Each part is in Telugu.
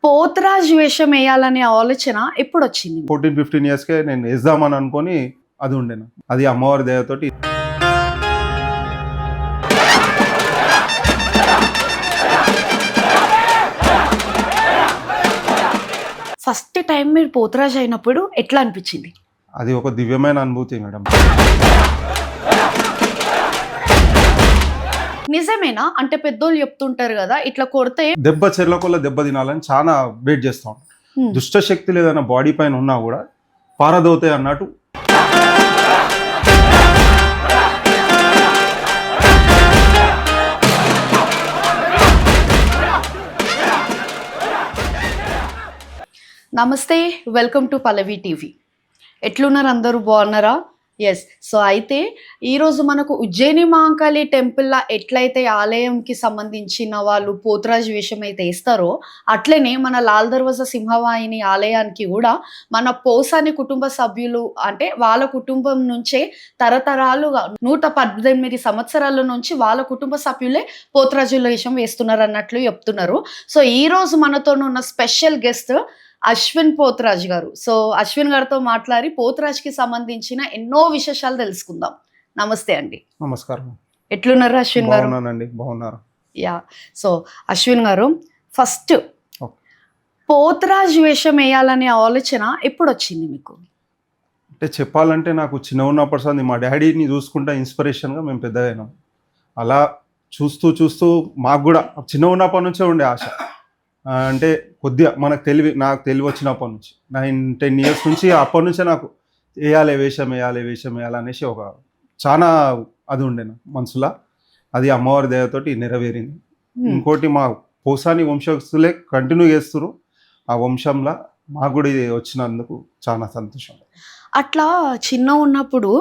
పోతురాజు వేషం వేయాలనే ఆలోచన ఎప్పుడొచ్చింది? 14-15 ఇయర్స్కే నేను వేద్దామని అనుకొని అది ఉండేను. అది అమ్మవారి దయతోటి. ఫస్ట్ టైం మీరు పోతురాజు అయినప్పుడు ఎట్లా అనిపించింది? అది ఒక దివ్యమైన అనుభూతి మేడం. నిజమేనా? అంటే పెద్దోళ్ళు చెప్తుంటారు కదా, ఇట్లా కొడితే దెబ్బ చెర్లకొల్ల దెబ్బ తినాలని చాలా వెయిట్ చేస్తాం. దుష్ట శక్తులు ఏదైనా బాడీ పైన ఉన్నా కూడా పారదవుతాయి అన్నట్టు. నమస్తే, వెల్కమ్ టు పల్లవి టీవీ. ఎట్లున్నారు అందరూ? బాగున్నారా? ఎస్. సో అయితే ఈరోజు మనకు ఉజ్జయిని మహంకాళి టెంపుల్లో ఎట్లయితే ఆలయంకి సంబంధించిన వాళ్ళు పోతురాజు వేషం అయితే వేస్తారో, అట్లనే మన లాల్ దర్వాజా సింహవాహిని ఆలయానికి కూడా మన పోసాని కుటుంబ సభ్యులు, అంటే వాళ్ళ కుటుంబం నుంచే తరతరాలుగా 118 సంవత్సరాల నుంచి వాళ్ళ కుటుంబ సభ్యులే పోతురాజుల వేషం వేస్తున్నారు అన్నట్లు చెప్తున్నారు. సో ఈరోజు మనతో ఉన్న స్పెషల్ గెస్ట్ అశ్విన్ పోతురాజ్ గారు. సో అశ్విన్ గారితో మాట్లాడి పోతురాజ్కి సంబంధించిన ఎన్నో విశేషాలు తెలుసుకుందాం. నమస్తే అండి. నమస్కారం. ఎట్లున్నారు అశ్విన్ గారు? బాగున్నానండి. బాగున్నారు? యా. సో అశ్విన్ గారు, ఫస్ట్ పోతురాజ్ వేషం వేయాలనే ఆలోచన ఎప్పుడు వచ్చింది మీకు? అంటే చెప్పాలంటే నాకు చిన్న ఉన్నప్పటి సంది మా డాడీని చూసుకుంటా ఇన్స్పిరేషన్గా మేము పెద్దగైనాం. అలా చూస్తూ చూస్తూ మాకు కూడా చిన్న ఉన్నప్పటి నుంచే ఉండే ఆశ. అంటే కొద్దిగా నాకు తెలివి వచ్చినప్పటి నుంచి 9-10 ఇయర్స్ నుంచి అప్పటి నుంచే నాకు వేషం వేయాలి అనేసి ఒక చాలా అది ఉండే నా మనసులో. అది అమ్మవారి దయతోటి నెరవేరింది. ఇంకోటి మా పోసాని వంశస్థులే కంటిన్యూ చేస్తున్నారు. ఆ వంశంలో మాకు కూడా ఇది వచ్చినందుకు చాలా సంతోషం. అట్లా చిన్న ఉన్నప్పుడు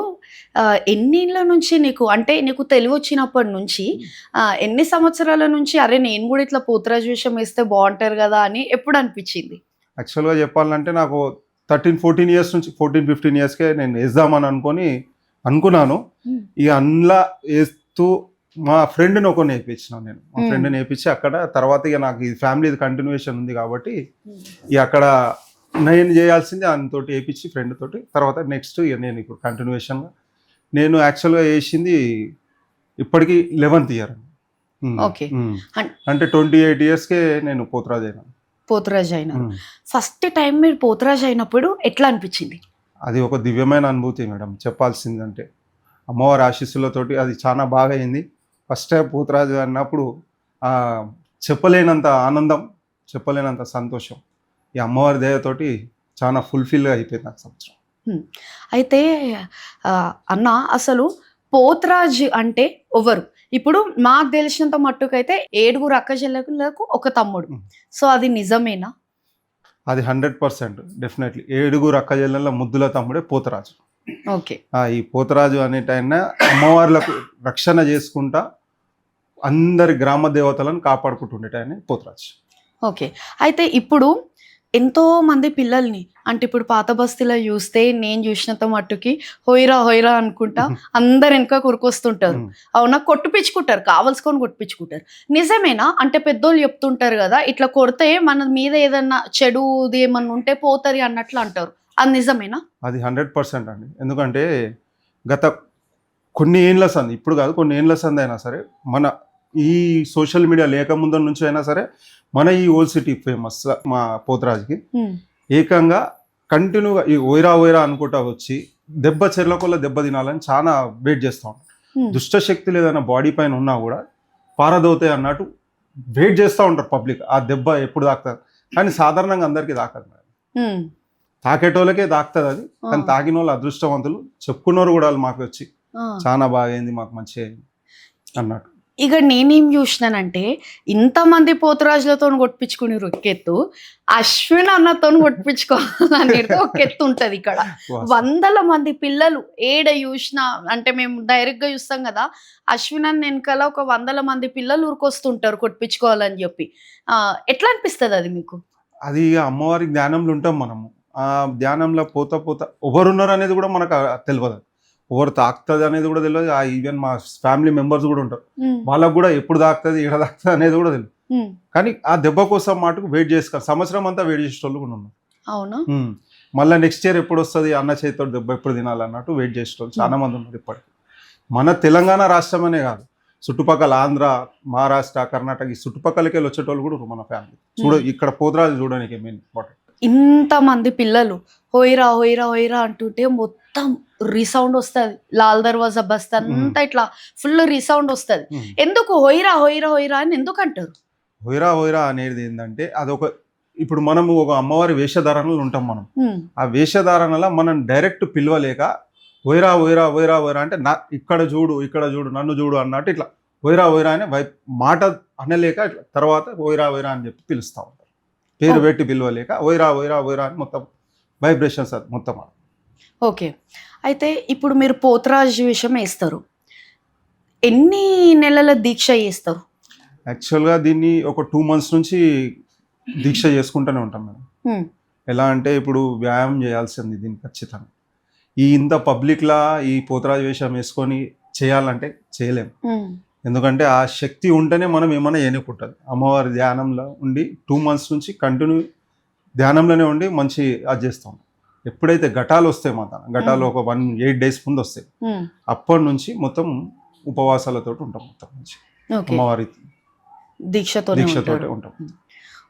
ఎన్నిళ్ళ నుంచి నీకు తెలివి వచ్చినప్పటి నుంచి ఎన్ని సంవత్సరాల నుంచి అరే నేను కూడా ఇట్లా పోతురాజు వేషం వేస్తే బాగుంటారు కదా అని ఎప్పుడు అనిపించింది? యాక్చువల్గా చెప్పాలంటే నాకు 13-14 ఇయర్స్ నుంచి 14-15 ఇయర్స్కే నేను వేద్దామని అనుకున్నాను. ఇక అందులో వేస్తూ మా ఫ్రెండ్ని ఒకరిని వేయించినాను నేను. మా ఫ్రెండ్ని వేయించి అక్కడ తర్వాత ఇక నాకు ఈ ఫ్యామిలీ కంటిన్యూషన్ ఉంది కాబట్టి ఇక అక్కడ నేను చేయాల్సింది ఆయనతోటి వేయించి ఫ్రెండ్ తోటి. తర్వాత నెక్స్ట్ ఇక నేను ఇప్పుడు కంటిన్యూషన్గా నేను యాక్చువల్గా వేసింది ఇప్పటికీ 11th ఇయర్. ఓకే. అంటే 28 ఇయర్స్కే నేను పోతురాజు అయినా. ఫస్ట్ టైం మీరు పోతురాజు అయినప్పుడు ఎట్లా అనిపించింది? అది ఒక దివ్యమైన అనుభూతి మేడం. చెప్పాల్సిందంటే అమ్మవారి ఆశీస్సులతోటి అది చాలా బాగా అయింది. ఫస్ట్ టైం పోతురాజు అన్నప్పుడు చెప్పలేనంత ఆనందం, చెప్పలేనంత సంతోషం. ఈ అమ్మవారి దయతోటి చాలా ఫుల్ఫిల్గా అయిపోయింది నాకు సంవత్సరం. అయితే అన్న, అసలు పోతురాజు అంటే ఎవరు? ఇప్పుడు మాకు తెలిసినంత మట్టుకైతే 7 అక్క చెల్లెలకు ఒక తమ్ముడు. సో అది నిజమేనా? అది 100% డెఫినెట్లీ. 7 అక్క చెల్లెళ్ళ ముద్దుల తమ్ముడే పోతురాజు. ఓకే. ఈ పోతురాజు అనేటైన అమ్మవార్లకు రక్షణ చేసుకుంటా అందరి గ్రామ దేవతలను కాపాడుకుంటుండేటాయని పోతురాజు. ఓకే. అయితే ఇప్పుడు ఎంతో మంది పిల్లల్ని, అంటే ఇప్పుడు పాత బస్తీలో చూస్తే నేను చూసినంత మట్టుకి హొయిరా హొయిరా అనుకుంటా అందరు వెనక కురుకొస్తుంటారు. అవునా? కొట్టిపించుకుంటారు, కావలసుకొని కొట్టిపించుకుంటారు. నిజమేనా? అంటే పెద్దోళ్ళు చెప్తుంటారు కదా, ఇట్లా కొడితే మన మీద ఏదన్నా చెడుది ఏమన్నా ఉంటే పోతుంది అన్నట్లు అంటారు. అది నిజమేనా? అది 100% అండి. ఎందుకంటే గత కొన్ని ఏండ్ల సంది, ఇప్పుడు కాదు, కొన్ని ఏండ్ల సంది అయినా సరే, మన ఈ సోషల్ మీడియా లేకముందు నుంచి అయినా సరే, మన ఈ ఓల్డ్ సిటీ ఫేమస్ మా పోతురాజుకి ఏకంగా కంటిన్యూగా ఈ ఓయిరా అనుకుంటా వచ్చి దెబ్బ చెర్లకొల్ల దెబ్బ తినాలని చాలా వెయిట్ చేస్తాం. దుష్ట శక్తులు ఏదైనా బాడీ పైన ఉన్నా కూడా పారదవుతాయి అన్నట్టు వెయిట్ చేస్తూ ఉంటారు పబ్లిక్. ఆ దెబ్బ ఎప్పుడు తాకుతుంది కానీ సాధారణంగా అందరికీ తాకదు మేడం. తాకేటోళ్ళకే తాకుతుంది అది. కానీ తాకిన వాళ్ళు అదృష్టవంతులు. చెప్పుకున్నారు కూడా వాళ్ళు మాకు వచ్చి చాలా బాగా అయింది, మాకు మంచిగా అయింది అన్నట్టు. ఇక నేనేం చూసినానంటే, ఇంతమంది పోతురాజులతో కొట్టించుకుని ఒకెత్తు, అశ్విన్ అన్నతో కొట్టించుకోవాలనేది ఒక ఎత్తు ఉంటుంది. ఇక్కడ 100 మంది పిల్లలు ఏడ చూసినా, అంటే మేము డైరెక్ట్గా చూస్తాం కదా, అశ్విన్ అన్న వెనకాల ఒక 100 మంది పిల్లలు ఊరుకొస్తుంటారు కొట్టించుకోవాలని చెప్పి. ఎట్లా అనిపిస్తుంది అది మీకు? అది అమ్మవారి ధ్యానంలో ఉంటాం మనము. ఆ ధ్యానంలో పోతా ఎవరున్నారు అనేది కూడా మనకు తెలియదు. ఎవరు తాకుతుంది అనేది కూడా తెలియదు. ఈవెన్ మా ఫ్యామిలీ మెంబర్స్ కూడా ఉంటారు, వాళ్ళకు కూడా ఎప్పుడు తాకుతుంది, ఏడ తాకుతుంది అనేది కూడా తెలియదు. కానీ ఆ దెబ్బ కోసం మాటకు వెయిట్ చేసుకోవాలి. సంవత్సరం అంతా వెయిట్ చేసేటోళ్ళు కూడా ఉన్నారు. అవునా? మళ్ళీ నెక్స్ట్ ఇయర్ ఎప్పుడు వస్తుంది, అన్న చేతితో దెబ్బ ఎప్పుడు తినాలన్నట్టు వెయిట్ చేసేటోళ్ళు చాలా మంది ఉన్నారు ఇప్పటికి. మన తెలంగాణ రాష్ట్రమనే కాదు, చుట్టుపక్కల ఆంధ్ర, మహారాష్ట్ర, కర్ణాటక ఈ చుట్టుపక్కలకి వెళ్ళి వచ్చేటోళ్ళు కూడా ఉన్నారు మన ఫ్యామిలీ. ఇక్కడ పోతురాజు చూడడానికి మెయిన్ ఇంపార్టెంట్. ఇంతమంది పిల్లలు హోయిరా హోయిరా హోయిరా అంటుంటే మొత్తం రీసౌండ్ వస్తుంది. లాల్ దర్వాజా బస్తీ అంతా ఇట్లా ఫుల్ రీసౌండ్ వస్తుంది. ఎందుకు హోయిరా హోయిరా హోయిరా అని ఎందుకు అంటారు? హోయిరా హోయిరా అనేది ఏంటంటే అదొక, ఇప్పుడు మనము ఒక అమ్మవారి వేషధారణలో ఉంటాం. మనం ఆ వేషధారణలో మనం డైరెక్ట్ పిలవలేక వైరా వైరా వైరా వైరా అంటే ఇక్కడ చూడు ఇక్కడ చూడు నన్ను చూడు అన్నట్టు ఇట్లా వైరా వైరా అని మాట అనలేక ఇట్లా తర్వాత వైరా వైరా అని చెప్పి పిలుస్తూ ఉంటారు. పేరు పెట్టి పిలవలేక వైరా వైరా వైరా అని మొత్తం వైబ్రేషన్స్ అది మొత్తం. ఓకే, అయితే ఇప్పుడు మీరు పోతరాజు విషయం వేస్తారు, ఎన్ని నెలల దీక్ష చేస్తారు? యాక్చువల్గా దీన్ని ఒక 2 months నుంచి దీక్ష చేసుకుంటూనే ఉంటాం మేడం. ఎలా అంటే ఇప్పుడు వ్యాయామం చేయాల్సింది దీన్ని ఖచ్చితంగా. ఇంత పబ్లిక్లా ఈ పోతరాజు వేషం వేసుకొని చేయాలంటే చేయలేము. ఎందుకంటే ఆ శక్తి ఉంటేనే మనం ఏమైనా ఏనుకుంటుంది. అమ్మవారి ధ్యానంలో ఉండి 2 months నుంచి కంటిన్యూ ధ్యానంలోనే ఉండి మంచి అది చేస్తాం. ఎప్పుడైతే ఘటాలు వస్తాయి ఘటాలు ఒక 8 days ముందు వస్తాయి, అప్పటి నుంచి మొత్తం ఉపవాసాలతో ఉంటాం. మొత్తం నుంచి అమ్మవారి దీక్షతో ఉంటాం.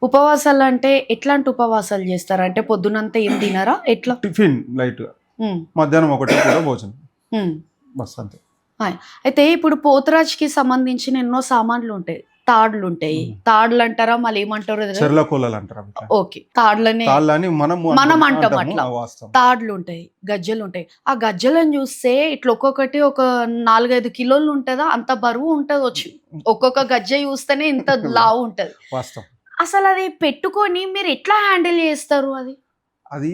ఉపవాసాలు అంటే ఎట్లాంటి ఉపవాసాలు చేస్తారు? అంటే పొద్దునంతా ఏం తినారా? ఎట్లా? టిఫిన్ లైట్ గా, మధ్యాహ్నం ఒకటి కూడా భోజనం, బస్ అంతే. అయితే ఇప్పుడు పోతరాజుకి సంబంధించిన ఎన్నో సామాన్లు ఉంటాయి. తాడులు ఉంటాయి. తాడులు అంటారా, మళ్ళీ ఏమంటారు? చెర్లకోలలు అంటారు. ఓకే, తాడులని మనం అంటాం అట్లా. తాడులు ఉంటాయి, గజ్జలు ఉంటాయి. ఆ గజ్జలను చూస్తే ఇట్లా ఒక్కొక్కటి ఒక 4-5 కిలోలు ఉంటుందా, అంత బరువు ఉంటుంది వచ్చి. ఒక్కొక్క గజ్జ చూస్తేనే ఇంత లావు ఉంటది. అసలు అది పెట్టుకొని మీరు ఎట్లా హ్యాండిల్ చేస్తారు? అది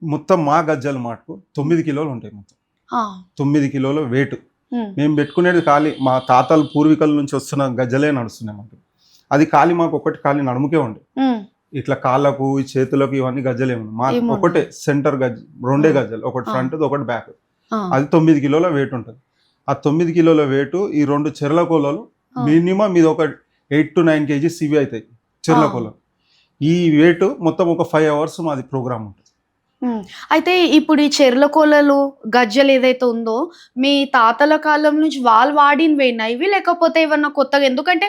మొత్తం మా గజ్జల మాటకు 9 కిలోలు ఉంటాయి. మొత్తం 9 కిలోల వెయిట్. మేము పెట్టుకునేది ఖాళీ మా తాతలు పూర్వీకుల నుంచి వస్తున్న గజ్జలే నడుస్తున్నాయి మాకు. అది ఖాళీ మాకు ఒకటి ఖాళీ నడుముకే ఉండే. ఇట్లా కాళ్ళకు చేతులకు ఇవన్నీ గజ్జలే ఉన్నాయి. మాకు ఒకటే సెంటర్ గజ్జ, 2 గజ్జలు, ఒకటి ఫ్రంట్ ఒకటి బ్యాక్. అది 9 కిలోల వెయిట్ ఉంటుంది. ఆ 9 కిలోల వెయిట్ ఈ 2 చెర్లకోలలు మినిమం ఇది ఒక 8 to 9 kgs ఇవి అవుతాయి చెర్లకోలలు. ఈ వెయిట్ మొత్తం ఒక 5 hours మాది ప్రోగ్రామ్ ఉంటుంది. అయితే ఇప్పుడు ఈ చెర్లకోలలు గజ్జలు ఏదైతే ఉందో మీ తాతల కాలం నుంచి వాళ్ళు వాడినవేనా ఇవి, లేకపోతే ఏమన్నా కొత్తగా? ఎందుకంటే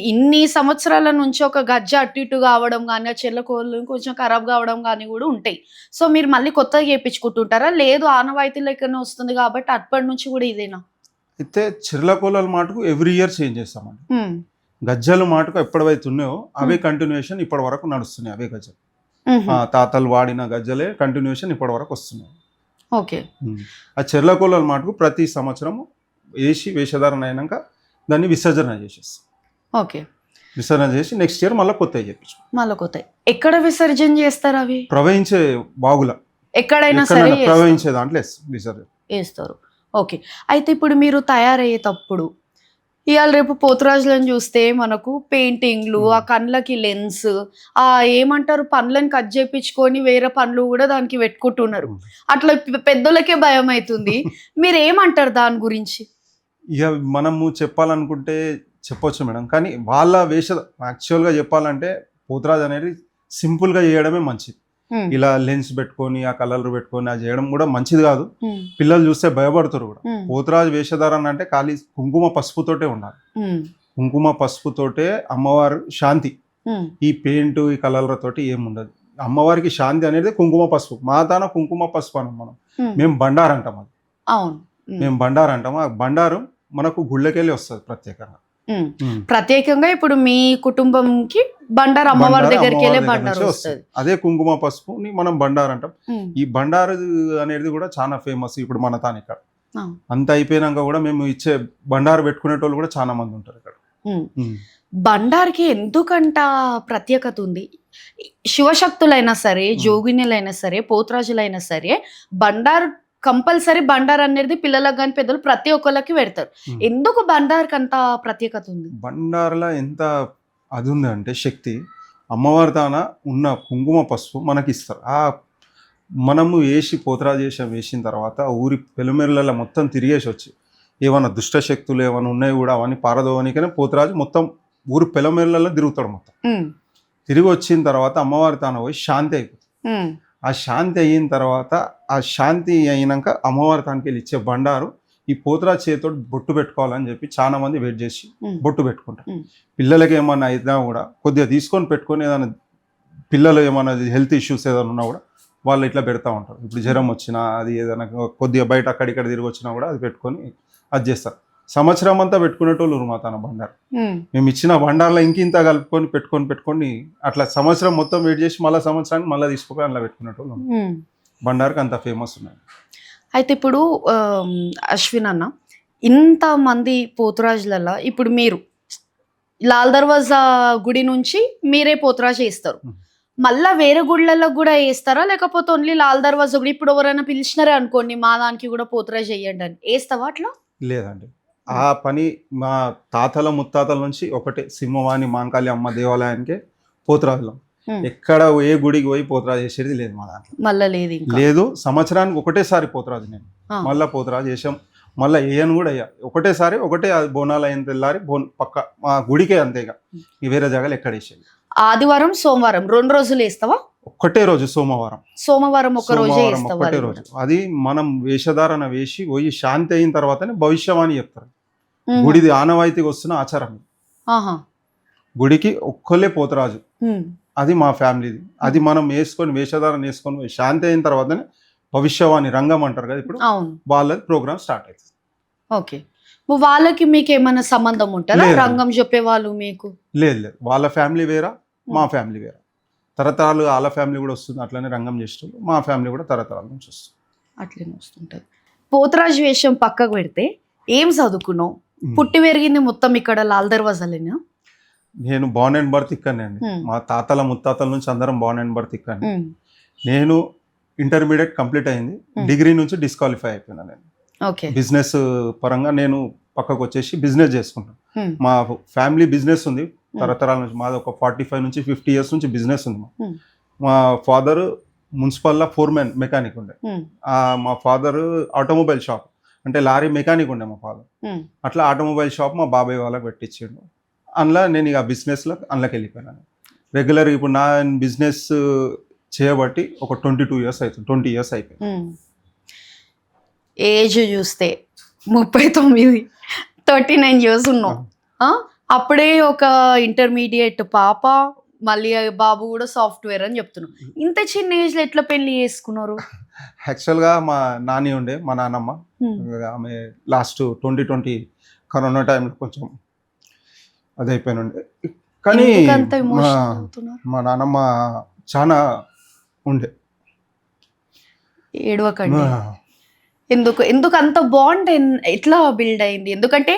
ఇన్ని సంవత్సరాల నుంచి ఒక గజ్జ అటు ఇటు కావడం కానీ, ఆ చెర్లకోలలు కొంచెం ఖరాబ్ కావడం కానీ కూడా ఉంటాయి. సో మీరు మళ్ళీ కొత్తగా చేయించుకుంటుంటారా? లేదు ఆనవాయితీ లెక్కనే వస్తుంది కాబట్టి అప్పటి నుంచి కూడా ఇదేనా? అయితే చెర్లకోలల మాటకు ఎవ్రీ ఇయర్ చేంజ్ చేస్తామండి. గజ్జల మాటకు ఎప్పటివైతే ఉన్నాయో అవే కంటిన్యూషన్ ఇప్పటి వరకు నడుస్తున్నాయి. అవే గజ్జలు తాతలు వాడిన గజ్జలే కంటిన్యూషన్ ఇప్పటి వరకు వస్తున్నాయి. ఓకే, ఆ చెర్లకోలల మాటకు ప్రతి సంవత్సరము వేషధారణ అయినాక దాన్ని విసర్జన చేసేస్తాం. ఓకే, విసర్జన చేసి నెక్స్ట్ ఇయర్ మళ్ళీ కొత్తవి చేయించు. మళ్ళీ కొత్త ఎక్కడ విసర్జన చేస్తారు? అవి ప్రవహించే బాగుల ఎక్కడైనా సరే ప్రవహించే దాంట్లో విసర్జన వేస్తారు. ఓకే, అయితే ఇప్పుడు మీరు తయారయ్యేటప్పుడు ఇవాళ రేపు పోతురాజులను చూస్తే మనకు పెయింటింగ్లు, ఆ కళ్ళకి లెన్స్, ఆ ఏమంటారు పండ్లను కట్ చేయించుకొని వేరే పండ్లు కూడా దానికి పెట్టుకుంటున్నారు. అట్లా పెద్దలకే భయం అవుతుంది. మీరు ఏమంటారు దాని గురించి? ఇక మనము చెప్పాలనుకుంటే చెప్పొచ్చు మేడం, కానీ వాళ్ళ యాక్చువల్గా చెప్పాలంటే పోతురాజు అనేది సింపుల్గా చేయడమే మంచిది. ఇలా లెన్స్ పెట్టుకొని ఆ కలర్లు పెట్టుకొని అది చేయడం కూడా మంచిది కాదు. పిల్లలు చూస్తే భయపడతారు కూడా. పోతురాజు వేషధారణ అంటే ఖాళీ కుంకుమ పసుపుతోటే ఉండాలి. కుంకుమ పసుపుతోటే అమ్మవారు శాంతి. ఈ పెయింట్ ఈ కలర్లతోటి ఏముండదు. అమ్మవారికి శాంతి అనేది కుంకుమ పసుపు. మా తాన కుంకుమ పసుపు అనం మనం. మేము బండారు అంటాం. అది మేము బండారు అంటాం. ఆ బండారు మనకు గుళ్ళకెళ్ళి వస్తుంది ప్రత్యేకంగా. ఇప్పుడు మీ కుటుంబంకి బండారు అమ్మవారి దగ్గరికి వెళ్ళే బండారు వస్తుంది. అదే కుంకుమ పసుపుని మనం బండారు అంటాం. ఈ బండారు అనేది కూడా చాలా ఫేమస్ ఇప్పుడు మన తాను. ఇక్కడ అంత అయిపోయినాక కూడా మేము ఇచ్చే బండారు పెట్టుకునేటోళ్ళు కూడా చాలా మంది ఉంటారు ఇక్కడ. బండార్కి ఎందుకంట ప్రత్యేకత ఉంది? శివశక్తులైనా సరే, జోగినులైనా సరే, పోతురాజులైనా సరే బండారు కంపల్సరీ. బండార్ అనేది పిల్లలకు కానీ పెద్దలు ప్రతి ఒక్కరికి పెడతారు. ఎందుకు బండార్కి అంత ప్రత్యేకత ఉంది? బండార్లో ఎంత అది ఉంది అంటే శక్తి. అమ్మవారి తాన ఉన్న కుంకుమ పసుపు మనకి ఇస్తారు. మనము పోతురాజు వేసిన తర్వాత ఊరి పెలుమెరులలో మొత్తం తిరిగేసి వచ్చి ఏమన్నా దుష్ట శక్తులు ఏమైనా ఉన్నాయి కూడా అవన్నీ పారదోవనికనే పోతురాజు మొత్తం ఊరు పెలమేళ్ళలో తిరుగుతాడు మొత్తం. ఉమ్, తిరిగి వచ్చిన తర్వాత అమ్మవారి తాను పోయి శాంతి అయిపోతుంది. ఉమ్, ఆ శాంతి అయిన తర్వాత ఆ శాంతి అయినాక అమ్మవారి తానికి వెళ్ళి ఇచ్చే బండారు ఈ పోతురాజు చేతితో బొట్టు పెట్టుకోవాలని చెప్పి చాలా మంది వెయిట్ చేసి ఉమ్, బొట్టు పెట్టుకుంటారు. ఉమ్, పిల్లలకి ఏమన్నా అయినా కూడా కొద్దిగా తీసుకొని పెట్టుకొని ఏదైనా పిల్లలు ఏమన్నా హెల్త్ ఇష్యూస్ ఏదైనా ఉన్నా కూడా వాళ్ళు ఇట్లా పెడతా ఉంటారు. ఇప్పుడు జ్వరం వచ్చినా అది ఏదైనా కొద్దిగా బయట అక్కడిక్కడ తిరిగి వచ్చినా కూడా అది పెట్టుకొని అది చేస్తారు. సంవత్సరం అంతా పెట్టుకునేటోళ్ళు మా తన బండారు. ఉమ్. మేము ఇచ్చిన బండార్లో ఇంకింత కలుపుకొని పెట్టుకొని అట్లా సంవత్సరం మొత్తం వెయిట్ చేసి మళ్ళీ సంవత్సరానికి మళ్ళీ తీసుకొని అలా పెట్టుకునేటోళ్ళు ఉమ్. బండార్కి అంత ఫేమస్ ఉన్నాయి. అయితే ఇప్పుడు అశ్విన్ అన్న, ఇంతమంది పోతురాజులలో ఇప్పుడు మీరు లాల్ దర్వాజా గుడి నుంచి మీరే పోతురాజు వేస్తారు, మళ్ళా వేరే గుళ్ళల్లో కూడా వేస్తారా, లేకపోతే ఓన్లీ లాల్ దర్వాజా గుడి? ఇప్పుడు ఎవరైనా పిలిచినారే అనుకోండి, మా దానికి కూడా పోతురాజు వేయండి అని, వేస్తావా అట్లా? లేదండి, ఆ పని మా తాతల ముత్తాతల నుంచి ఒకటే సింహవాణి మాంకాళి అమ్మ దేవాలయానికే పోతురాజులం. ఎక్కడ ఏ గుడికి పోయి పోతురాజు చేసేది లేదు మా దాంట్లో. మళ్ళా లేదు ఇంకా? లేదు, సంవత్సరానికి ఒకటేసారి పోతురాజు నేను మళ్ళీ పోతురాజు చేసాం. మళ్ళీ వేయను కూడా అయ్యా ఒకటేసారి ఒకటే బోనాలు అయిన తెల్లారి పక్క మా గుడికే అంతేగా, ఈ వేరే జాగాలు ఎక్కడ వేసేది. ఆదివారం సోమవారం 2 రోజులు వేస్తావా? ఒక్కటే రోజు సోమవారం ఒక రోజే వేస్తావా? ఒక్కటే రోజు. అది మనం వేషధారణ వేసి పోయి శాంతి అయిన తర్వాతనే భవిష్యవాణి చెప్తారు. గుడిది ఆనవాయితీగా వస్తున్న ఆచారం. గుడికి ఒక్కలే పోతురాజు, అది మా ఫ్యామిలీది. అది మనం వేసుకొని వేషధారణ వేసుకొని పోయి శాంతి అయిన తర్వాతనే భవిష్యవాణి రంగం అంటారు కదా, ఇప్పుడు వాళ్ళది ప్రోగ్రామ్ స్టార్ట్ అవుతుంది. ఓకే, వాళ్ళకి మీకు ఏమైనా సంబంధం ఉంటుందా రంగం చెప్పే వాళ్ళు మీకు? లేదు, వాళ్ళ ఫ్యామిలీ వేరా మా ఫ్యామిలీ వేరా. తరతరాలు వాళ్ళ ఫ్యామిలీ కూడా వస్తుంది అట్లనే రంగం చేస్తుంది, మా ఫ్యామిలీ కూడా తరతరాల నుంచి వస్తుంది, అట్లనే వస్తుంటది. పోతురాజు వేషం పక్కకు పెడితే ఏం చదువుకున్నావు? పుట్టి పెరిగింది మొత్తం ఇక్కడ లాల్ దర్వాజాలేనా? నేను బార్న్ అండ్ బర్త్ ఇక్కడనే అండి. మా తాతల ముత్తాతల నుంచి అందరం బార్న్ అండ్ బర్త్ ఇక్కడనే. నేను ఇంటర్మీడియట్ కంప్లీట్ అయింది, డిగ్రీ నుంచి డిస్క్వాలిఫై అయిపోయినా. నేను బిజినెస్ పరంగా నేను పక్కకు వచ్చేసి బిజినెస్ చేసుకుంటాను. మా ఫ్యామిలీ బిజినెస్ ఉంది తరతరాల నుంచి, మాది ఒక 45 నుంచి 50 ఇయర్స్ నుంచి బిజినెస్ ఉంది. మా ఫాదర్ మున్సిపల్లో ఫోర్మెన్ మెకానిక్ ఉండే, మా ఫాదర్ ఆటోమొబైల్ షాప్ అంటే లారీ మెకానిక్ ఉండే మా ఫాదర్. అట్లా ఆటోమొబైల్ షాప్ మా బాబాయ్ వాళ్ళకి పెట్టించిండు. అందులో నేను ఇక బిజినెస్లో అందులోకి వెళ్ళిపోయాను రెగ్యులర్. ఇప్పుడు నా బిజినెస్ చేయబట్టి ఒక 22 ఇయర్స్ అవుతుంది, 20 ఇయర్స్ అయిపోయింది. ఏజ్ చూస్తే 39, 39 ఇయర్స్ ఉన్నావు. అప్పుడే ఒక ఇంటర్మీడియట్ పాప, మళ్ళీ బాబు కూడా సాఫ్ట్వేర్ అని చెప్తున్నావు. ఇంత చిన్న ఏజ్లో ఎట్లా పెళ్లి చేసుకున్నారు? యాక్చువల్గా మా నాని ఉండే, మా నాన్నమ్మ, ఆమె లాస్ట్ 2020 కరోనా టైంలో కొంచెం అది అయిపోయినుండే. కానీ మా నాన్నమ్మ చాలా ఉండే. ఏడవకండి. ఎందుకు అంత బాండ్ ఎట్లా బిల్డ్ అయింది? ఎందుకంటే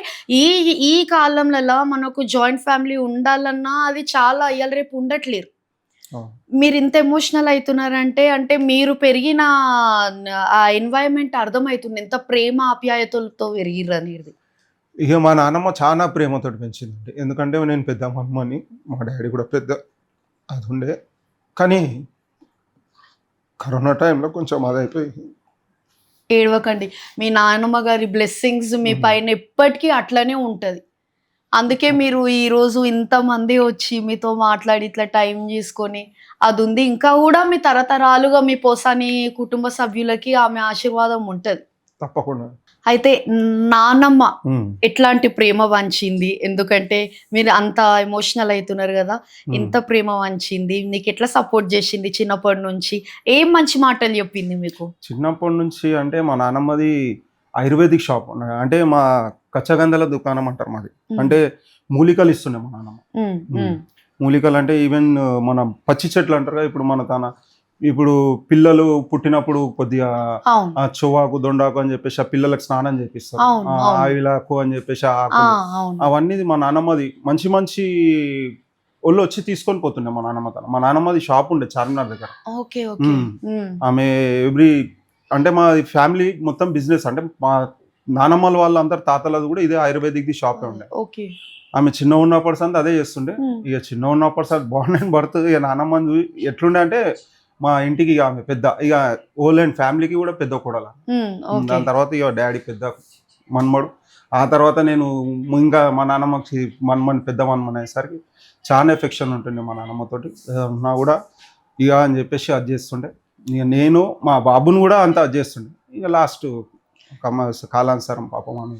ఈ కాలంలో మనకు జాయింట్ ఫ్యామిలీ ఉండాలన్నా అది చాలా ఇవాళ రేపు ఉండట్లేరు. మీరు ఇంత ఎమోషనల్ అవుతున్నారంటే అంటే మీరు పెరిగిన ఆ ఎన్వైరన్మెంట్ అర్థమవుతుంది, ఎంత ప్రేమ ఆప్యాయతలతో పెరిగిర్రు అనేది. ఇక మా నాన్నమ్మ చాలా ప్రేమతో పెంచిందండి. ఎందుకంటే నేను పెద్ద అమ్మని, మా డాడీ కూడా పెద్ద అది ఉండే. కానీ కరోనా టైంలో కొంచెం అది అయిపోయి. ఏడవకండి, మీ నాన్నమ్మ గారి బ్లెస్సింగ్స్ మీ పైన ఎప్పటికీ అట్లనే ఉంటుంది. అందుకే మీరు ఈరోజు ఇంతమంది వచ్చి మీతో మాట్లాడి ఇట్లా టైం చేసుకొని అది ఉంది. ఇంకా కూడా మీ తరతరాలుగా మీ పోసాని కుటుంబ సభ్యులకి ఆమె ఆశీర్వాదం ఉంటుంది తప్పకుండా. అయితే నాన్నమ్మ ఎట్లాంటి ప్రేమ వంచింది? ఎందుకంటే మీరు అంత ఎమోషనల్ అవుతున్నారు కదా, ఎంత ప్రేమ వంచింది నీకు? ఎట్లా సపోర్ట్ చేసింది చిన్నప్పటి నుంచి? ఏం మంచి మాటలు చెప్పింది మీకు చిన్నప్పటి నుంచి? అంటే మా నాన్నమ్మది ఆయుర్వేదిక్ షాప్, అంటే మా కచ్చగందల దుకాణం అంటారు మాది. అంటే మూలికలు ఇస్తుండే మా నాన్నమ్మ. మూలికలు అంటే ఈవెన్ మన పచ్చి చెట్లు అంటారు కదా, ఇప్పుడు మన తన ఇప్పుడు పిల్లలు పుట్టినప్పుడు కొద్దిగా చువ్వాకు దొండాకు అని చెప్పేసి ఆ పిల్లలకు స్నానం చేపిస్తారు, ఆవిలాకు అని చెప్పేసి ఆకు, అవన్నీ మా నాన్నమ్మది మంచి మంచి ఒళ్ళు వచ్చి తీసుకొని పోతుండే మా నాన్నమ్మ. తన మా నాన్నమ్మది షాప్ ఉండే చార్మినార్ దగ్గర. ఆమె ఎవ్రీ అంటే మా ఫ్యామిలీ మొత్తం బిజినెస్, అంటే మా నానమ్మల వాళ్ళందరూ తాతలది కూడా ఇదే ఆయుర్వేదిక్ది షాపే ఉండే. ఆమె చిన్న ఉన్నప్పుడు సంత అదే చేస్తుండే. ఇక చిన్న ఉన్నప్పుడు సార్ బాండ్ అండ్ బర్త్ ఇక నానమ్మ ఎట్లుండే అంటే మా ఇంటికి ఇక ఆమె పెద్ద, ఇక ఓల్ అండ్ ఫ్యామిలీకి కూడా పెద్ద కూడల. దాని తర్వాత ఇక డాడీ పెద్ద మన్మడు, ఆ తర్వాత నేను ఇంకా మా నాన్నమ్మకి మన పెద్ద మనమని అయ్యేసరికి చాలా ఎఫెక్షన్ ఉంటుంది మా నాన్నమ్మతోటి. ఉన్నా కూడా ఇక అని చెప్పేసి అది చేస్తుండే. ఇక నేను మా బాబుని కూడా అంతా అది చేస్తుండే. ఇక లాస్ట్ కాలానుసారం పాపం ఆమె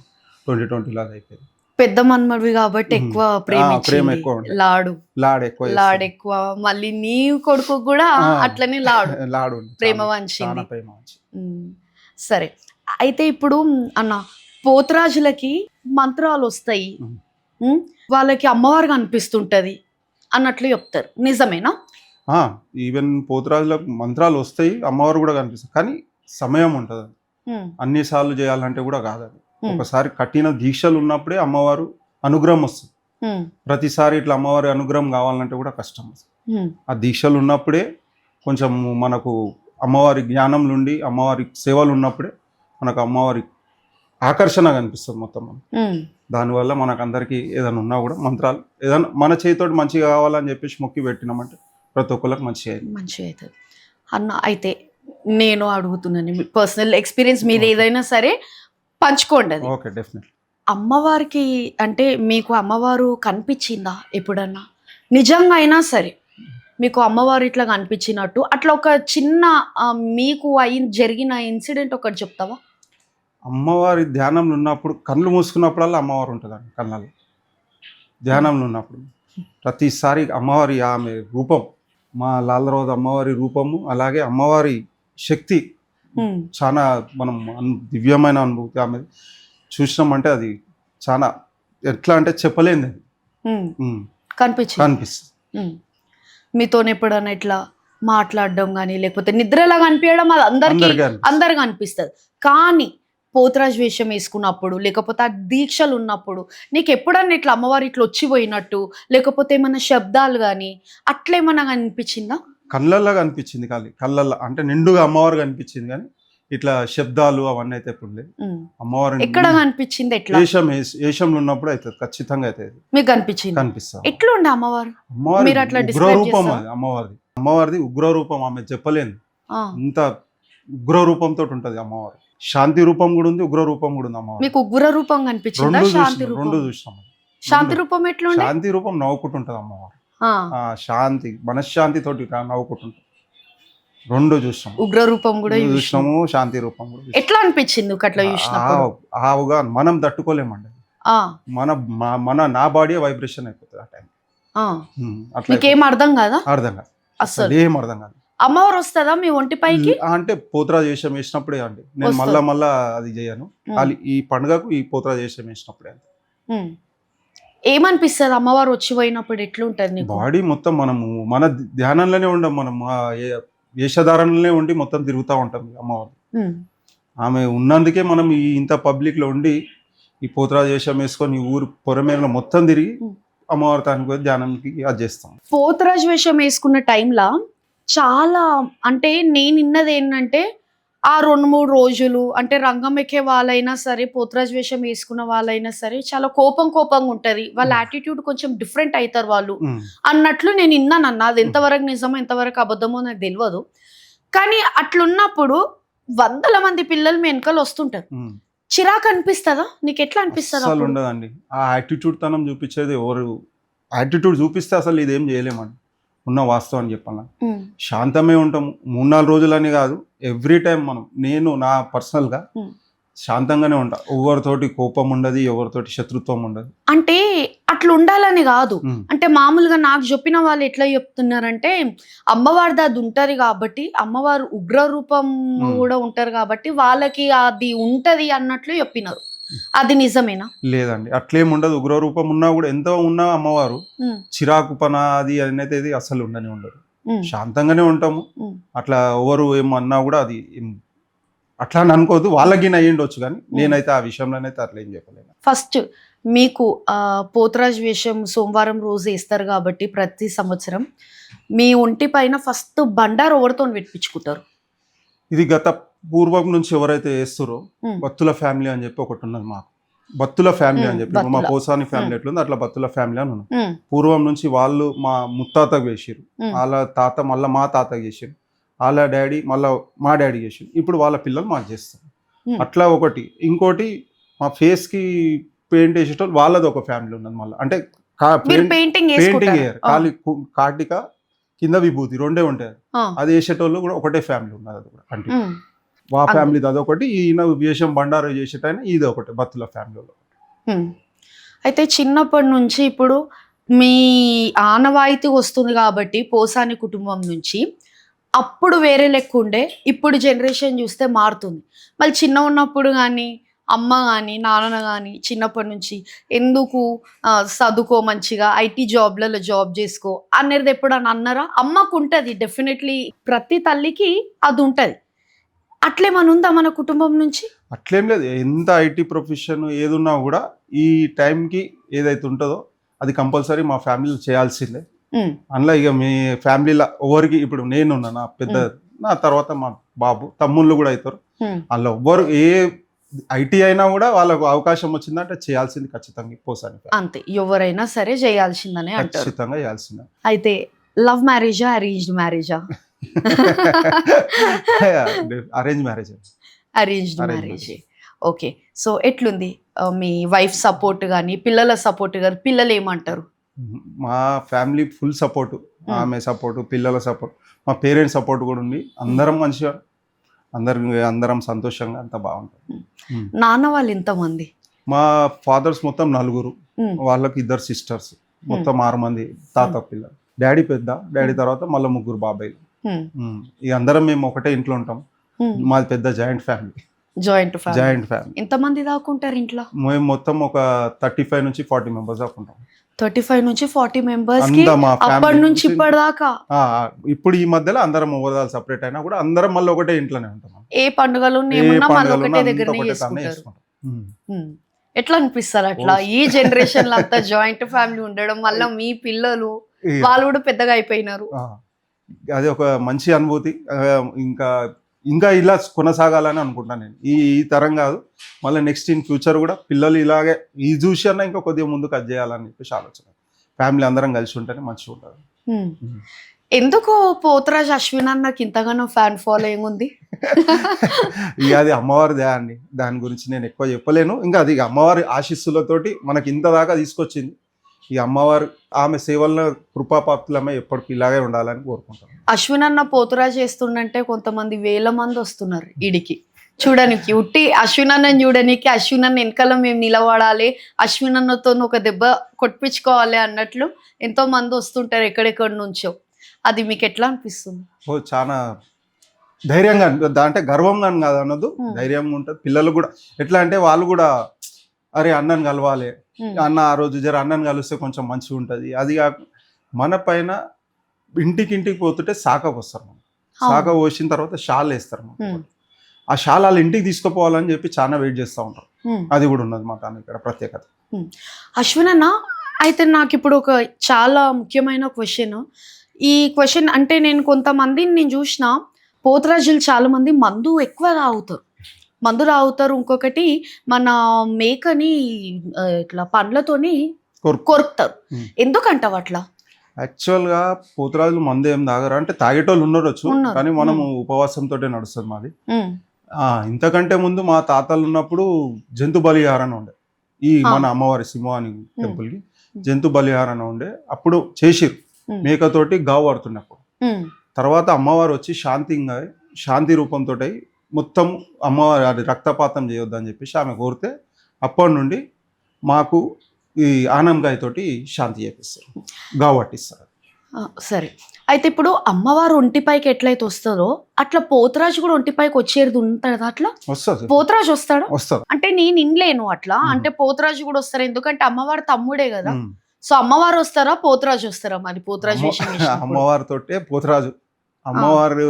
2020లో అది అయిపోయింది. పెద్ద మన్మడివి కాబట్టి ఎక్కువ ప్రేమ ప్రేమించింది. ఎక్కువ ఉండే. లాడు లాడ్ ఎక్కువ లాడు ఎక్కువ. మళ్ళీ నీ కొడుకు కూడా అట్లనే లాడు లాడు ఉంది. ప్రేమ చాలా వంచింది. ప్రేమ వంచి. సరే, అయితే ఇప్పుడు అన్న పోతురాజులకి మంత్రాలు వస్తాయి, వాళ్ళకి అమ్మవారు కనిపిస్తుంటది అన్నట్లు చెప్తారు, నిజమేనా? ఈవెన్ పోతురాజులకు మంత్రాలు వస్తాయి, అమ్మవారు కూడా కనిపిస్తుంది, కానీ సమయం ఉంటుంది. అన్ని సార్లు చేయాలంటే కూడా కాదు. ఒకసారి కఠిన దీక్షలు ఉన్నప్పుడే అమ్మవారు అనుగ్రహం వస్తుంది. ప్రతిసారి ఇట్లా అమ్మవారి అనుగ్రహం కావాలంటే కూడా కష్టం. ఆ దీక్షలు ఉన్నప్పుడే కొంచెం మనకు అమ్మవారి జ్ఞానం నుండి అమ్మవారి సేవలు ఉన్నప్పుడే మనకు అమ్మవారి ఆకర్షణ కనిపిస్తుంది మొత్తం. దానివల్ల మనకు అందరికీ ఏదైనా ఉన్నా కూడా మంత్రాలు ఏదైనా మన చేతితోటి మంచిగా కావాలని చెప్పేసి మొక్కి పెట్టినామంటే ప్రతి ఒక్కరికి మంచిగా అవుతుంది అన్న. అయితే నేను అడుగుతున్నాను, మీ పర్సనల్ ఎక్స్పీరియన్స్ మీరు ఏదైనా సరే పంచుకోండి. అది ఓకే, డెఫినెట్లీ. అమ్మవారికి అంటే మీకు అమ్మవారు కనిపించిందా ఎప్పుడన్నా? నిజంగా అయినా సరే మీకు అమ్మవారు ఇట్లా కనిపించినట్టు అట్లా ఒక చిన్న మీకు జరిగిన ఇన్సిడెంట్ ఒకటి చెప్తావా? అమ్మవారి ధ్యానంలో ఉన్నప్పుడు కళ్ళు మూసుకున్నప్పుడల్లా అమ్మవారు ఉంటుందండి. కళ్ళల్లో ధ్యానంలో ఉన్నప్పుడు ప్రతిసారి అమ్మవారి ఆమె రూపం, మా లాలరోజు అమ్మవారి రూపము, అలాగే అమ్మవారి శక్తి చాలా మనం దివ్యమైన అనుభూతి. ఆమె చూసినామంటే అది చాలా ఎట్లా అంటే చెప్పలేంది, కనిపిస్తుంది. మీతో ఎప్పుడన్నా ఇట్లా మాట్లాడడం కానీ లేకపోతే నిద్రలా కనిపించడం అది అందరికి అనిపిస్తుంది. కానీ పోతురాజు వేషం వేసుకున్నప్పుడు లేకపోతే ఆ దీక్షలు ఉన్నప్పుడు నీకు ఎప్పుడన్నా ఇట్లా అమ్మవారు ఇట్లా వచ్చిపోయినట్టు లేకపోతే ఏమన్నా శబ్దాలు కానీ అట్లేమన్నా అనిపించిందా? కళ్ళల్లో కనిపించింది, కళ్ళల్లో అంటే నిండుగా అమ్మవారు కనిపించింది, కానీ ఇట్లా శబ్దాలు అవన్నీ అయితే ఎప్పుడు లేదు. అమ్మవారు ఎక్కడ కనిపించింది? ఎట్లా? ఏషంలో ఉన్నప్పుడు అవుతుంది, ఖచ్చితంగా అయితే మీకు కనిపిస్తుంది. ఎట్లా ఉండే అమ్మవారు? మీరు అట్లా ఉగ్రరూపం, అది అమ్మవారిది ఉగ్రరూపం. ఆమె చెప్పలేను, ఇంత ఉగ్రరూపంతో ఉంటది అమ్మవారు. శాంతి రూపం కూడా ఉంది, ఉగ్ర రూపం కూడా ఉంది అమ్మవారు. మీకు ఉగ్ర రూపం కనిపించిందా? రెండు చూసినాం. శాంతి రూపం ఎట్లా? శాంతి రూపం నవ్వుకుంటుంటది అమ్మవారు. శాంతి మనశ్శాంతి తోటి నవ్వుకుంటుంటది. రెండు చూసినాం. ఉగ్ర రూపం కూడా చూసినాము, శాంతి రూపం కూడా. ఎట్లా అనిపించింది అట్లా చూసినప్పుడు? ఆవుగా మనం తట్టుకోలేమండి. నా బాడీ వైబ్రేషన్ అయిపోతుంది ఆ టైం. అట్లా ఏం అర్థం కాదా? అర్థం కాదు, అసలు ఏం అర్థం కాదు. అమ్మవారు వస్తుందా మీ ఒంటిపైకి? అంటే పోతురాజు వేషం వేసినప్పుడే అండి. నేను మళ్ళా అది చేయను. ఈ పండుగకు ఈ పోతురాజు వేషం వేసినప్పుడే. ఏమనిపిస్తుంది అమ్మవారు వచ్చి పోయినప్పుడు? ఎట్లుంటది బాడీ మొత్తం? మనము మన ధ్యానంలోనే ఉండం, మనం వేషధారణలోనే ఉండి మొత్తం తిరుగుతూ ఉంటాం అమ్మవారు. ఆమె ఉన్నందుకే మనం ఇంత పబ్లిక్ లో ఉండి ఈ పోతురాజు వేషం వేసుకొని ఊరు పొరమేరలో మొత్తం తిరిగి అమ్మవారి తానికి ధ్యానానికి అది చేస్తాం. పోతురాజు వేషం వేసుకున్న టైంలో చాలా అంటే నేను విన్నది ఏంటంటే ఆ 2-3 రోజులు అంటే రంగం ఎక్కే వాళ్ళైనా సరే పోతురాజు వేషం వేసుకున్న వాళ్ళైనా సరే చాలా కోపంగా ఉంటది. వాళ్ళ యాటిట్యూడ్ కొంచెం డిఫరెంట్ అవుతారు వాళ్ళు అన్నట్లు నేను విన్నానన్న. అది ఎంతవరకు నిజమో ఎంతవరకు అబద్ధమో నాకు తెలియదు. కానీ అట్లున్నప్పుడు 100 మంది పిల్లలు మీ వెనకాల వస్తుంటారు, చిరాకు అనిపిస్తుందా? నీకు ఎట్లా అనిపిస్తుంది? అసలు ఉండదండి. ఆ యాటిట్యూడ్ తనం చూపించేది ఎవరు? యాటిట్యూడ్ చూపిస్తే అసలు ఇదేం చేయలేమండి. ఉన్న వాస్తవం అని చెప్పాలి. శాంతమే ఉంటాము 3-4 రోజులని కాదు, ఎవ్రీ టైం నేను నా పర్సనల్గా శాంతంగానే ఉంటా. ఎవరితోటి కోపం ఉండదు, ఎవరితోటి శత్రుత్వం ఉండదు. అంటే అట్లా ఉండాలని కాదు, అంటే మామూలుగా నాకు చెప్పిన వాళ్ళు ఎట్లా చెప్తున్నారంటే అమ్మవారిది అది ఉంటది కాబట్టి, అమ్మవారు ఉగ్ర రూపం కూడా ఉంటారు కాబట్టి వాళ్ళకి అది ఉంటది అన్నట్లు చెప్పినారు. అది నిజమేనా? లేదండి, అట్లేం ఉండదు. ఉగ్ర రూపం ఉన్నా కూడా ఎంత ఉన్నా అమ్మవారు చిరాకు పన అది అనేది అసలు ఉండదు. శాంతంగానే ఉంటాము. అట్లా ఎవరు ఏమన్నా కూడా అది అట్లా అని అనుకోవద్దు. వాళ్ళకి అయ్యిండొచ్చు, కానీ నేనైతే ఆ విషయంలోనైతే అట్లా ఏం చెప్పలేను. ఫస్ట్ మీకు పోతురాజు వేషం సోమవారం రోజు వేస్తారు కాబట్టి ప్రతి సంవత్సరం మీ ఒంటి పైన ఫస్ట్ బండారు ఎవరితో పెట్టించుకుంటారు? ఇది గత పూర్వం నుంచి ఎవరైతే వేస్తారో బత్తుల ఫ్యామిలీ అని చెప్పి ఒకటి ఉన్నది మాకు. బత్తుల ఫ్యామిలీ అని చెప్పి మా పోసాని ఫ్యామిలీ ఎట్లుంది అట్లా బత్తుల ఫ్యామిలీ అని ఉన్నది. పూర్వం నుంచి వాళ్ళు మా ముత్తాతకు వేసారు, వాళ్ళ తాత మళ్ళీ మా తాతకు చేసారు, వాళ్ళ డాడీ మళ్ళీ మా డాడీ చేసారు, ఇప్పుడు వాళ్ళ పిల్లలు మాకు చేస్తారు. అట్లా ఒకటి. ఇంకోటి మా ఫేస్కి పెయింట్ వేసేటోళ్ళు వాళ్ళది ఒక ఫ్యామిలీ ఉన్నది మళ్ళీ. అంటే మీరు పెయింటింగ్ పెయింటింగ్ వేయరు, ఖాళీ కాటిక కింద విభూతి రెండే ఉంటాయి. అది వేసేటోళ్ళు కూడా ఒకటే ఫ్యామిలీ ఉన్నది. అది కూడా అంటే మా ఫ్యామిలీది అదొకటి, ఈయన వేషం బండారు చేసేటైనా ఇది ఒకటి బత్తుల ఫ్యామిలీలో. అయితే చిన్నప్పటి నుంచి ఇప్పుడు మీ ఆనవాయితీ వస్తుంది కాబట్టి పోసాని కుటుంబం నుంచి, అప్పుడు వేరే లెక్క ఉండే, ఇప్పుడు జనరేషన్ చూస్తే మారుతుంది. మళ్ళీ చిన్న ఉన్నప్పుడు కానీ అమ్మ కానీ నాన్న కానీ చిన్నప్పటి నుంచి ఎందుకు చదువుకో మంచిగా ఐటీ జాబ్లలో జాబ్ చేసుకో అనేది ఎప్పుడన్నా అన్నారా? అమ్మకు ఉంటుంది డెఫినెట్లీ, ప్రతి తల్లికి అది ఉంటుంది. అట్లేమన్నా ఉందా మన కుటుంబం నుంచి? అట్లేం లేదు, ఎంత ఐటీ ప్రొఫెషన్ ఏదున్నా కూడా ఈ టైంకి ఏదైతే ఉంటుందో అది కంపల్సరీ మా ఫ్యామిలీలో చేయాల్సిందే. అందులో ఇక మీ ఫ్యామిలీలో ఎవరికి, ఇప్పుడు నేనున్నా, నా పెద్ద నా తర్వాత మా బాబు తమ్ముళ్ళు కూడా అవుతారు. అందులో ఎవ్వరు ఏ ఐటీ అయినా కూడా వాళ్ళకు అవకాశం వచ్చిందంటే చేయాల్సింది ఖచ్చితంగా పోసాని. అంతే, ఎవరైనా సరే చేయాల్సిందనే అంటారు. ఖచ్చితంగా చేయాల్సిందే. అయితే లవ్ మ్యారేజా అరేంజ్డ్ మ్యారేజా? Arrange marriage. Arranged marriage. Okay, so ఎట్లుంది మీ వైఫ్ సపోర్ట్ కానీ పిల్లల సపోర్ట్ కానీ? పిల్లలు ఏమంటారు? మా ఫ్యామిలీ ఫుల్ సపోర్ట్, ఆమె సపోర్ట్, పిల్లల సపోర్ట్, మా పేరెంట్స్ సపోర్ట్ కూడా ఉంది. అందరం మంచిగా, అందరం సంతోషంగా, అంత బాగుంటుంది. నాన్న వాళ్ళు ఎంతమంది? మా ఫాదర్స్ మొత్తం 4, వాళ్ళకి 2 సిస్టర్స్, మొత్తం 6 మంది తాత పిల్లలు. డాడీ పెద్ద, డాడీ తర్వాత మళ్ళీ 3 బాబాయిలు. ఇక అందరం మేము ఒకటే ఇంట్లో ఉంటాం. మాది పెద్ద జాయింట్ ఫ్యామిలీ. Joint family. ఎంతమంది దాకుంటారు ఇంట్లో? మేము మొత్తం ఒక 35 నుంచి 40 మెంబర్స్ దాకా ఉంటాం. 35 నుంచి 40 మెంబర్స్ అప్పటి నుంచి ఇప్పటిదాకా? ఇప్పుడు ఈ మధ్యలో అందరం ఓవరాల్ సపరేట్ అయినా కూడా అందరం మళ్ళీ ఒకటే ఇంట్లోనే ఉంటాం. ఏ పండుగలు ఒకటే దగ్గర ఎట్లా అనిపిస్తారు అట్లా? ఈ జనరేషన్ లో అంతా జాయింట్ ఫ్యామిలీ ఉండడం వల్ల మీ పిల్లలు వాళ్ళు కూడా పెద్దగా అయిపోయినారు. అది ఒక మంచి అనుభూతి. ఇంకా ఇలా కొనసాగాలని అనుకుంటున్నాను నేను. ఈ తరం కాదు, మళ్ళీ నెక్స్ట్ ఇన్ ఫ్యూచర్ కూడా పిల్లలు ఇలాగే ఈ చూసి అన్నా ఇంకా కొద్దిగా ముందుకు అది చేయాలని చెప్పేసి ఆలోచన. ఫ్యామిలీ అందరం కలిసి ఉంటేనే మంచిగా ఉంటుంది. ఎందుకు పోతరాజ్ అశ్విన్ అన్నకి ఇంతగానో ఫ్యాన్ ఫాలోయింగ్ ఉంది? ఇక అది అమ్మవారి దయ అండి, దాని గురించి నేను ఎక్కువ చెప్పలేను. ఇంకా అది అమ్మవారి ఆశీస్సులతోటి మనకి ఇంత దాకా తీసుకొచ్చింది. ఈ అమ్మవారు ఆమె సేవలను కృపాపాత్రలమే ఎప్పటికీ ఇలాగే ఉండాలని కోరుకుంటాను. అశ్విన్ అన్న పోతురాజ్ చేస్తుండంటే కొంతమంది 1000 మంది వస్తున్నారు ఈడికి చూడడానికి. ఉట్టి అశ్విన్ అన్నని చూడడానికి, అశ్విన్ అన్న వెనకాల మేము నిలబడాలి, అశ్విన్ అన్నతో ఒక దెబ్బ కొట్టించుకోవాలి అన్నట్లు ఎంతో మంది వస్తుంటారు ఎక్కడెక్కడి నుంచో. అది మీకు ఎట్లా అనిపిస్తుంది? చాలా ధైర్యంగా, అంటే గర్వంగా కాదు అన్నది, ధైర్యంగా ఉంటుంది. పిల్లలు కూడా ఎట్లా అంటే వాళ్ళు కూడా అరే అన్నని కలవాలి, అన్న ఆ రోజు జర అన్నని కలిస్తే కొంచెం మంచిగా ఉంటుంది. అది మన పైన ఇంటికి పోతుంటే శాఖకు వస్తారు. శాఖ పోసిన తర్వాత షాల్ వేస్తారు. ఆ షాల్ వాళ్ళ ఇంటికి తీసుకుపోవాలని చెప్పి చాలా వెయిట్ చేస్తూ ఉంటారు. అది కూడా ఉన్నది మా తాను ఇక్కడ ప్రత్యేకత. అశ్విన్ అన్న, అయితే నాకు ఇప్పుడు ఒక చాలా ముఖ్యమైన క్వశ్చన్. ఈ క్వశ్చన్ అంటే నేను కొంతమందిని నేను చూసిన, పోతరాజులు చాలా మంది మందు ఎక్కువ తాగుతారు. ఇంకొకటి మన మేకని ఇట్లా పండ్లతోని కొరుకుతారు. ఎందుకంటావు అట్లా? యాక్చువల్గా పోతురాజులు మందు ఏం తాగరు, అంటే తాగేటోళ్ళు ఉండొచ్చు, కానీ మనము ఉపవాసంతో నడుస్తుంది మాది. ఇంతకంటే ముందు మా తాతలు ఉన్నప్పుడు జంతు బలిహారణ ఉండే, ఈ మన అమ్మవారి సింహాని టెంపుల్కి జంతు బలిహారణ ఉండే. అప్పుడు చేసిరు మేకతోటి గావు పడుతున్నప్పుడు. తర్వాత అమ్మవారు వచ్చి శాంతి రూపంతో మొత్తం అమ్మవారి అది రక్తపాతం చేయొద్దని చెప్పేసి ఆమె కోరితే అప్పటి నుండి మాకు ఈ ఆనంకాయతోటి శాంతి చేపిస్తారు, గావు పట్టిస్తారు. సరే, అయితే ఇప్పుడు అమ్మవారు ఒంటిపైకి ఎట్లయితే వస్తుందో అట్లా పోతరాజు కూడా ఒంటిపైకి వచ్చేది ఉంటుంది. అట్లా వస్తుంది, పోతరాజు వస్తాడు. అంటే నేను ఇన్లేను అట్లా, అంటే పోతరాజు కూడా వస్తారు, ఎందుకంటే అమ్మవారు తమ్ముడే కదా. సో అమ్మవారు వస్తారా పోతరాజు వస్తారా? మరి పోతరాజు అమ్మవారితోటే పోతరాజు, అమ్మవారు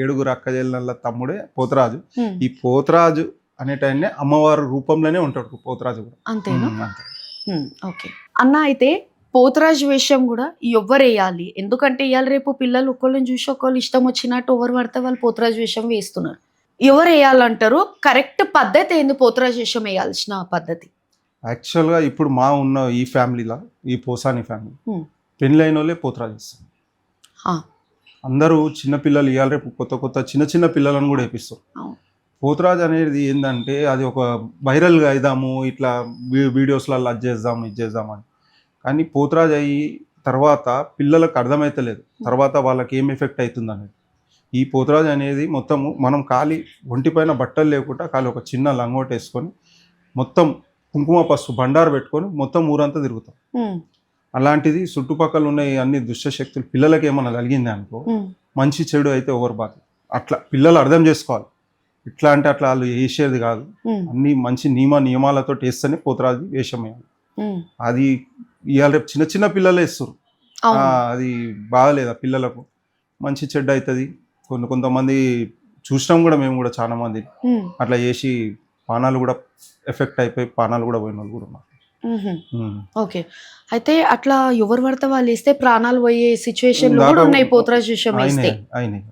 7 అక్క చెల్లెళ్ళ తమ్ముడే పోతరాజు. ఈ పోతరాజు అనే టైంనే అమ్మవారు రూపంలోనే ఉంటాడు పోతరాజు కూడా. అంతేనా? ఓకే అన్న, అయితే పోతరాజు వేషం కూడా ఎవ్వరు వేయాలి? ఎందుకంటే ఇవాళ రేపు పిల్లలు ఒకళ్ళని చూసి ఒకళ్ళు ఇష్టం వచ్చినట్టు ఎవరు పడితే వాళ్ళు పోతరాజు వేషం వేస్తున్నారు. ఎవరు వేయాలంటారు? కరెక్ట్ పద్ధతి ఏంది పోతరాజు వేషం వేయాల్సిన పద్ధతి? యాక్చువల్గా ఇప్పుడు మా ఉన్న ఈ ఫ్యామిలీలో, ఈ పోసాని ఫ్యామిలీ పెళ్ళైన వాళ్ళే పోతరాజు వేస్తారు. అందరూ చిన్నపిల్లలు ఇవాళ రేపు కొత్త చిన్న పిల్లలను కూడా వేపిస్తారు. పోతురాజు అనేది ఏందంటే అది ఒక వైరల్‌గా అయిదాము, ఇట్లా వీడియోస్‌లలో అది చేద్దాం, ఇది చేద్దాం అని. కానీ పోతురాజు అయ్యి తర్వాత పిల్లలకు అర్థమైతలేదు. తర్వాత వాళ్ళకి ఏం ఎఫెక్ట్ అయితుందనేది. ఈ పోతురాజు అనేది మొత్తము మనం ఒంటి పైన బట్టలు లేకుండా ఒక చిన్న లంగోటేసుకొని, మొత్తం కుంకుమ, పసుపు బండారు పెట్టుకొని మొత్తం ఊరంతా తిరుగుతాం. హ్మ్. అలాంటిది చుట్టుపక్కల ఉన్న ఈ అన్ని దుష్ట శక్తులు పిల్లలకి ఏమన్నా కలిగింది అనుకో, హ్మ్. మంచి చెడు అయితే ఎవరు బాధ్యత. అట్లా పిల్లలు అర్థం చేసుకోవాలి. ఇట్లా అంటే అట్లా వాళ్ళు ఏసేది కాదు. హ్మ్. అన్ని మంచి నియమాలతోటి వేస్తేనే పోతురాజు వేషం వేయాలి. హ్మ్. అది ఇవాళ రేపు చిన్న చిన్న పిల్లలే వేస్తారు. అవును. అది బాగలేదు ఆ పిల్లలకు. మంచి చెడ్డ అవుతుంది. కొంతమంది చూసినాం కూడా, మేము కూడా చాలా మంది హ్మ్. అట్లా చేసి పానాలు కూడా ఎఫెక్ట్ అయిపోయి పానాలు కూడా పోయిన వాళ్ళు కూడా ఉన్నారు. హుహు. ఉమ్. ఓకే. అయితే అట్లా ఎవరు పడితే వాళ్ళేస్తే ప్రాణాలు పోయే సిట్యుయేషన్‌లు దాకా గూడా ఉన్నాయి పోతురాజు విషయం అయినాయి ఏస్తే. అయినాయి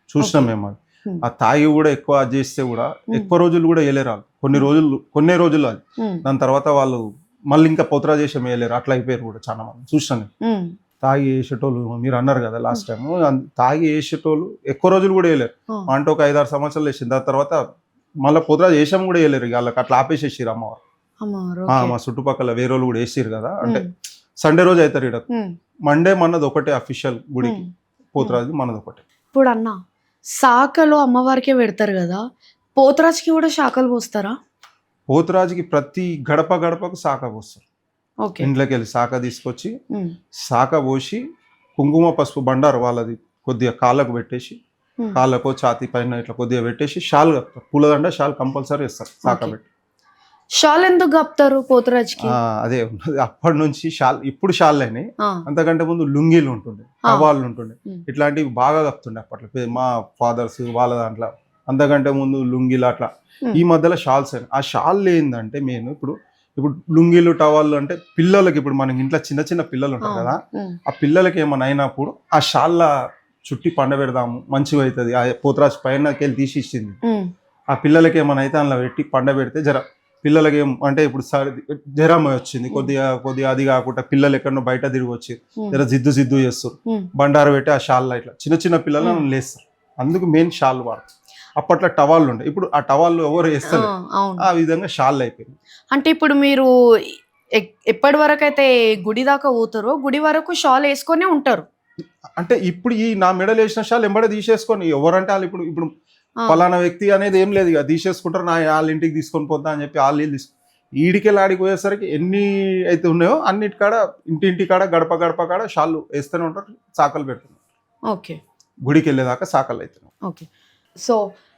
చూసినాం ఓకే. మేము అది. హ్మ్. ఆ తాగి కూడా ఎక్కువ అది చేస్తే కూడా హ్మ్. ఎక్కువ రోజులు కూడా వేయలేరు వాళ్ళు. హ్మ్. కొన్నే రోజులు అది. హ్మ్. దాని తర్వాత వాళ్ళు మళ్ళీ ఇంకా పోతురాజు వేషం వేయలేరు. అట్లా అయిపోయారు కూడా చాలా మంది చూసినాను నేను. హ్మ్. తాగి వేసేటోళ్ళు మీరు అన్నారు కదా లాస్ట్ టైం, తాగి వేసేటోళ్ళు ఎక్కువ రోజులు కూడా వేయలేరు. ఆ! అంటే ఒక 5-6 సంవత్సరాలు వేసింది. దాని తర్వాత మళ్ళీ పోతురాజు వేషం కూడా వేయలేరు. ఇక వాళ్ళకి అట్లా ఆపేసేసారు అమ్మవారు. అమ్మవారు. ఓకే. మా చుట్టుపక్కల వేరేవాళ్ళు కూడా వేసిరు కదా. అంటే హ్మ్. సండే రోజు అవుతారు ఇక్కడ. హ్మ్. మండే మనది ఒకటే అఫీషియల్ గుడికి, హ్మ్. హ్మ్. పోతురాజు మనది ఒకటే. ఇప్పుడన్నా శాఖలు అమ్మవారికే పెడతారు గదా! పోతురాజుకి గూడా శాఖలు పోస్తారా? పోతురాజుకి ప్రతి గడప గడపకు శాఖ పోస్తారు. ఓకే. ఇంట్లోకెళ్ళి శాఖ తీసుకొచ్చి హ్మ్. శాఖ పోసి కుంకుమ పసుపు బండారు వాళ్ళది కొద్దిగా కాళ్ళకు పెట్టేసి, హ్మ్. కాళ్ళకో ఛాతీ పైన ఇట్లా కొద్దిగా పెట్టేసి షాల్ కప్తారు. పూలదండ షాల్ కంపల్సరీ ఇస్తారు శాఖ ఓకే. పెట్టి. షాల్ ఎందుకు కప్తారు పోతురాజుకి? అదే ఉన్నది. అప్పటి నుంచి ఇప్పుడు షాల్లేని, ఆ! అంతకంటే ముందు లుంగీలు ఉంటుండే, ఆ! టవాళ్ళు ఉంటుండే. హ్మ్. ఇట్లాంటివి బాగా కప్తుండే అప్పట్లో. మా ఫాదర్స్ వాళ్ళ దాంట్లో. అంతకంటే ముందు లుంగీలు అట్లా. హ్మ్. ఈ మధ్యలో షాల్స్ అయినాయి. ఆ షాల్ ఏందంటే మెయిన్ ఇప్పుడు లుంగీలు, టవాళ్ళు అంటే పిల్లలకి, ఇప్పుడు మనకి ఇంట్లో చిన్న చిన్న పిల్లలు ఉంటారు అవును. కదా, హ్మ్. ఆ పిల్లలకి ఏమైనా అయినప్పుడు ఆ షాల్లా చుట్టి పండబెడదాము మంచిగా అవుతుంది. ఆ పోతురాజు పైనకెళ్ళి తీసి ఇచ్చింది. హ్మ్. ఆ పిల్లలకి ఏమైనా అయితే అందులో పెట్టి పండబెడితే పిల్లలకి ఏం అంటే ఇప్పుడు జ్వరం వచ్చింది హ్మ్. కొద్దిగా అది కాకుండా పిల్లలు ఎక్కడో బయట తిరిగి వచ్చి హ్మ్. జిద్దు చేస్తారు. హ్మ్. బండారు పెట్టి ఆ షాల్లో ఇట్లా చిన్న చిన్న పిల్లలను హ్మ్. లేస్తారు. అందుకు మెయిన్ షాల్ వాడతారు. అప్పట్లో టవాళ్ళు ఉండే, ఇప్పుడు ఆ టవాళ్ళు ఎవరు ఆ! వేస్తలేరు. అవును. ఆ విధంగా షాల్ అయిపోయింది. అంటే ఇప్పుడు మీరు ఎప్పటి వరకైతే గుడి దాకా పోతారో, గుడి వరకు షాల్ యేసుకొనే ఉంటారు. అంటే ఇప్పుడు ఈ నా మెడలు వేసిన షాల్ ఎంబడే తీసేసుకొని ఎవరంటే వాళ్ళు ఇప్పుడు ఇప్పుడు ఆ! పలానా వ్యక్తి అనేది ఏం లేదు. ఇక తీసేసుకుంటారు. వాళ్ళ ఇంటికి తీసుకొని పోతా అని చెప్పి వాళ్ళు వీళ్ళు ఈడికెళ్ళి ఆడికి పోయేసరికి ఎన్ని అయితే ఉన్నాయో అన్నిటికాడ ఇంటి కాడ గడప గడప కాడ షాళ్ళు వేస్తూనే ఉంటారు. సాకలు పెడుతున్నారు. ఓకే. గుడికి వెళ్ళేదాకా సాకలు అవుతున్నాయి. ఓకే. సో,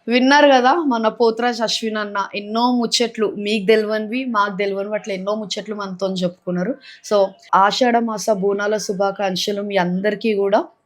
విన్నారు గదా! మన పోతురాజు అశ్విన్ అన్న ఎన్నో ముచ్చట్లు మీకు దెలవనివి, మాకు దెలవనివి అట్లా ఎన్నో ముచ్చట్లు మనతోని చెప్పుకున్నారు. సో, ఆషాఢ మాస బోనాల శుభాకాంక్షలు మీ అందరికీ గూడా.